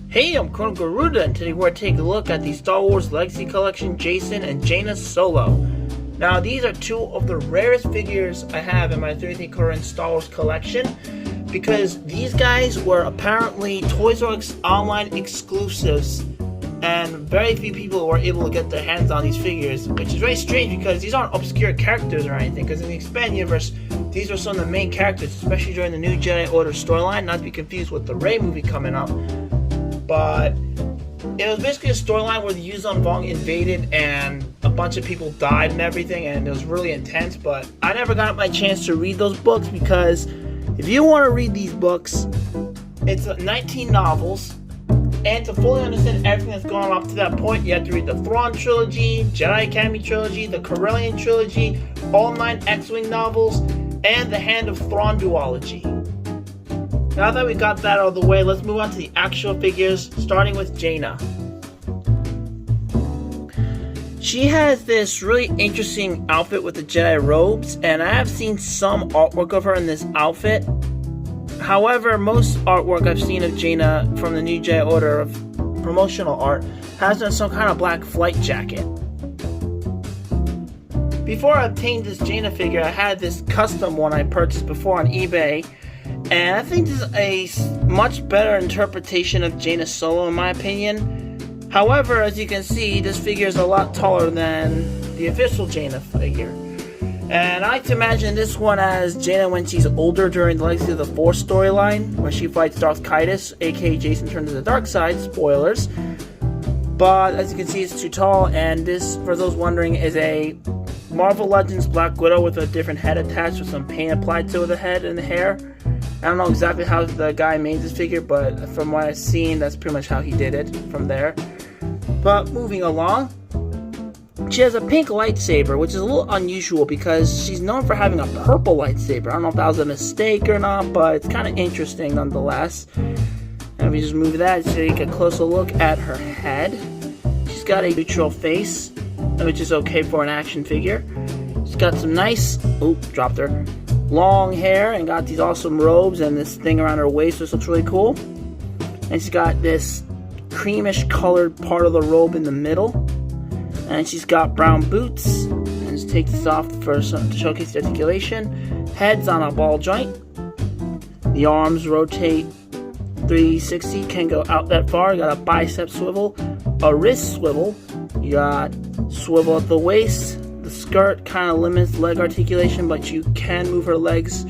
Hey, I'm Colonel Garuda, and today we're taking a look at the Star Wars Legacy Collection Jacen and Jaina Solo. Now, these are two of the rarest figures I have in my 33 current Star Wars collection, because these guys were apparently Toys R Us online exclusives, and very few people were able to get their hands on these figures, which is very strange because these aren't obscure characters or anything, because in the Expanded Universe, these are some of the main characters, especially during the New Jedi Order storyline, not to be confused with the Rey movie coming up. But it was basically a storyline where the Yuuzhan Vong invaded and a bunch of people died and everything, and it was really intense, but I never got my chance to read those books, because if you want to read these books, it's 19 novels, and to fully understand everything that's gone on up to that point, you have to read the Thrawn trilogy, Jedi Academy trilogy, the Corellian trilogy, all 9 X-Wing novels, and the Hand of Thrawn duology. Now that we got that out of the way, let's move on to the actual figures, starting with Jaina. She has this really interesting outfit with the Jedi robes, and I have seen some artwork of her in this outfit. However, most artwork I've seen of Jaina from the New Jedi Order of promotional art has done some kind of black flight jacket. Before I obtained this Jaina figure, I had this custom one I purchased before on eBay, and I think this is a much better interpretation of Jaina Solo in my opinion. However, as you can see, this figure is a lot taller than the official Jaina figure. And I like to imagine this one as Jaina when she's older during the Legacy of the Force storyline, where she fights Darth Kaitis, aka Jacen turns to the dark side, spoilers. But as you can see, it's too tall, and this, for those wondering, is a Marvel Legends Black Widow with a different head attached with some paint applied to the head and the hair. I don't know exactly how the guy made this figure, but from what I've seen, that's pretty much how he did it from there. But moving along, she has a pink lightsaber, which is a little unusual because she's known for having a purple lightsaber. I don't know if that was a mistake or not, but it's kind of interesting nonetheless. And we just move that so you take a closer look at her head. She's got a neutral face, which is okay for an action figure. She's got some nice, dropped her, long hair, and got these awesome robes and this thing around her waist, which looks really cool. And she's got this creamish colored part of the robe in the middle. And she's got brown boots. And just take this off to showcase the articulation. Head's on a ball joint. The arms rotate 360, can go out that far. You got a bicep swivel, a wrist swivel. You got swivel at the waist. The skirt kind of limits leg articulation, but you can move her legs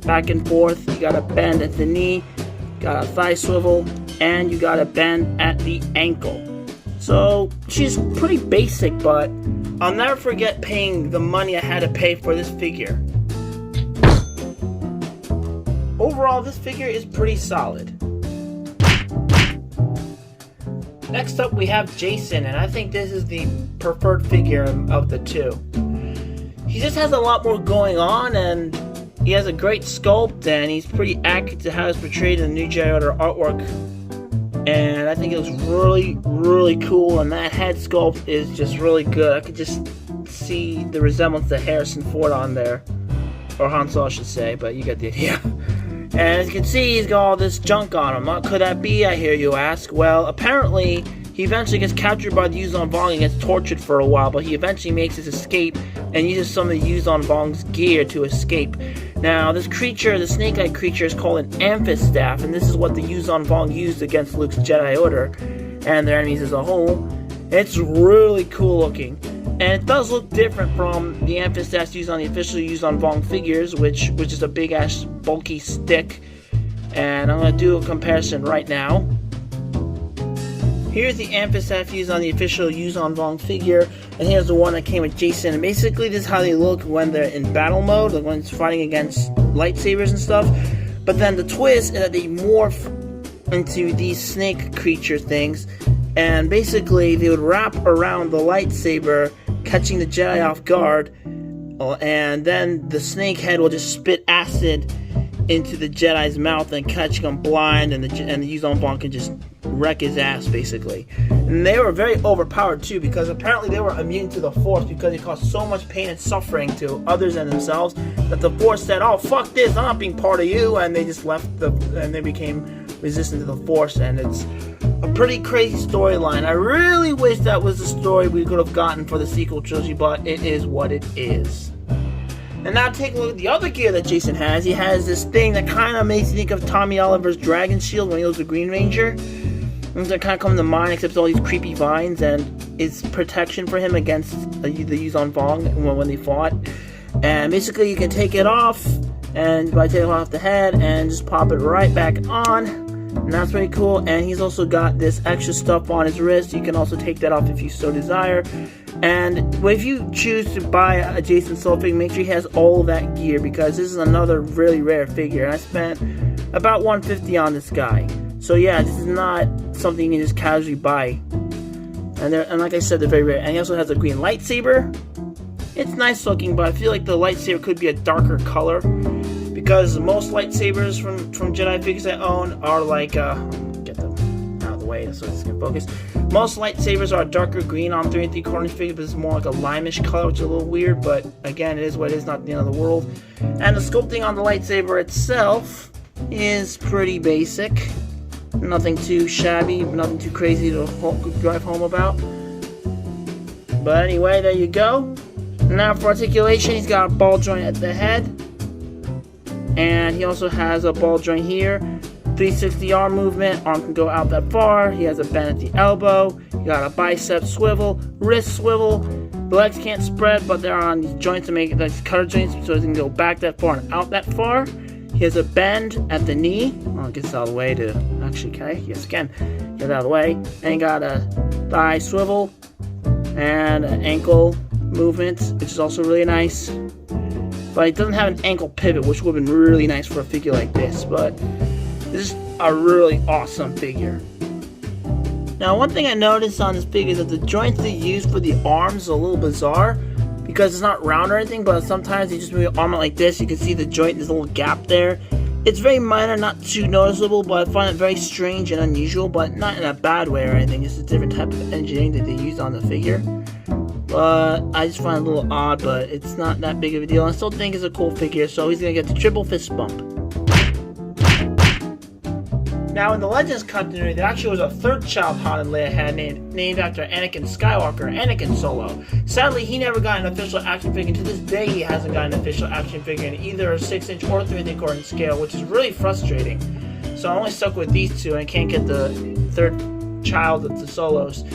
back and forth. You got a bend at the knee, got a thigh swivel, and you got a bend at the ankle. So she's pretty basic, but I'll never forget paying the money I had to pay for this figure. Overall, this figure is pretty solid. Next up, we have Jacen, and I think this is the preferred figure of the two. He just has a lot more going on, and he has a great sculpt, and he's pretty accurate to how it's portrayed in the New Jedi Order artwork. And I think it was really, really cool, and that head sculpt is just really good. I could just see the resemblance to Harrison Ford on there. Or Han Solo, I should say, but you get the idea. And as you can see, he's got all this junk on him. What could that be, I hear you ask? Well, apparently, he eventually gets captured by the Yuuzhan Vong and gets tortured for a while, but he eventually makes his escape and uses some of the Yuuzhan Vong's gear to escape. Now, this creature, the snake-eyed creature, is called an Amphistaff, and this is what the Yuuzhan Vong used against Luke's Jedi Order and their enemies as a whole. It's really cool looking. And it does look different from the Amphistaffs used on the official Yuuzhan Vong figures, which is a big-ass bulky stick. And I'm going to do a comparison right now. Here's the Amphistaff used on the official Yuuzhan Vong figure, and here's the one that came with Jacen. And basically, this is how they look when they're in battle mode, like when it's fighting against lightsabers and stuff. But then the twist is that they morph into these snake creature things, and basically they would wrap around the lightsaber, catching the Jedi off guard, and then the snake head will just spit acid into the Jedi's mouth and catching him blind, and the Yuuzhan Vong can just wreck his ass, basically. And they were very overpowered, too, because apparently they were immune to the Force because it caused so much pain and suffering to others and themselves that the Force said, oh, fuck this, I'm not being part of you, and they just left and they became resistant to the Force, and it's a pretty crazy storyline. I really wish that was the story we could have gotten for the sequel trilogy, but it is what it is. And now take a look at the other gear that Jacen has. He has this thing that kind of makes you think of Tommy Oliver's Dragon Shield when he was the Green Ranger. Things that kind of come to mind, except all these creepy vines, and it's protection for him against the Yuuzhan Vong when they fought. And basically you can take it off, and by taking off the head, and just pop it right back on. And that's pretty cool. And he's also got this extra stuff on his wrist. You can also take that off if you so desire. And if you choose to buy a Jacen Solo figure, make sure he has all that gear, because this is another really rare figure. And I spent about $150 on this guy. So yeah, this is not something you can just casually buy. And like I said, they're very rare. And he also has a green lightsaber. It's nice looking, but I feel like the lightsaber could be a darker color, because most lightsabers from Jedi figures I own are like, get them out of the way so this can focus. Most lightsabers are a darker green on 3 3/4 figure, but it's more like a limeish color, which is a little weird, but again, it is what it is, not the end of the world. And the sculpting on the lightsaber itself is pretty basic. Nothing too shabby, nothing too crazy to drive home about. But anyway, there you go. Now for articulation, he's got a ball joint at the head. And he also has a ball joint here. 360 arm movement, arm can go out that far. He has a bend at the elbow. You got a bicep swivel, wrist swivel. The legs can't spread, but they're on these joints to make it like cutter joints, so it can go back that far and out that far. He has a bend at the knee. I'll get this out of the way to actually, okay, yes, again, get it out of the way. And you got a thigh swivel and an ankle movement, which is also really nice. But it doesn't have an ankle pivot, which would have been really nice for a figure like this. But this is a really awesome figure. Now, one thing I noticed on this figure is that the joints they use for the arms are a little bizarre, because it's not round or anything, but sometimes you just move your arm out like this, you can see the joint, there's a little gap there. It's very minor, not too noticeable, but I find it very strange and unusual, but not in a bad way or anything. It's a different type of engineering that they use on the figure. But I just find it a little odd, but it's not that big of a deal. I still think it's a cool figure, so he's going to get the triple fist bump. Now, in the Legends continuity, there actually was a third child Han and Leia had named after Anakin Skywalker, Anakin Solo. Sadly, he never got an official action figure. To this day, he hasn't got an official action figure in either a 6-inch or 3 3/4 scale, which is really frustrating. So I'm only stuck with these two, and I can't get the third child of the Solos.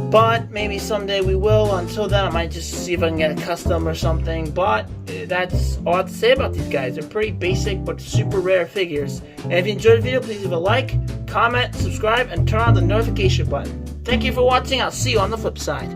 But maybe someday we will. Until then, I might just see if I can get a custom or something. But that's all I have to say about these guys. They're pretty basic but super rare figures. And if you enjoyed the video, please leave a like, comment, subscribe, and turn on the notification button. Thank you for watching. I'll see you on the flip side.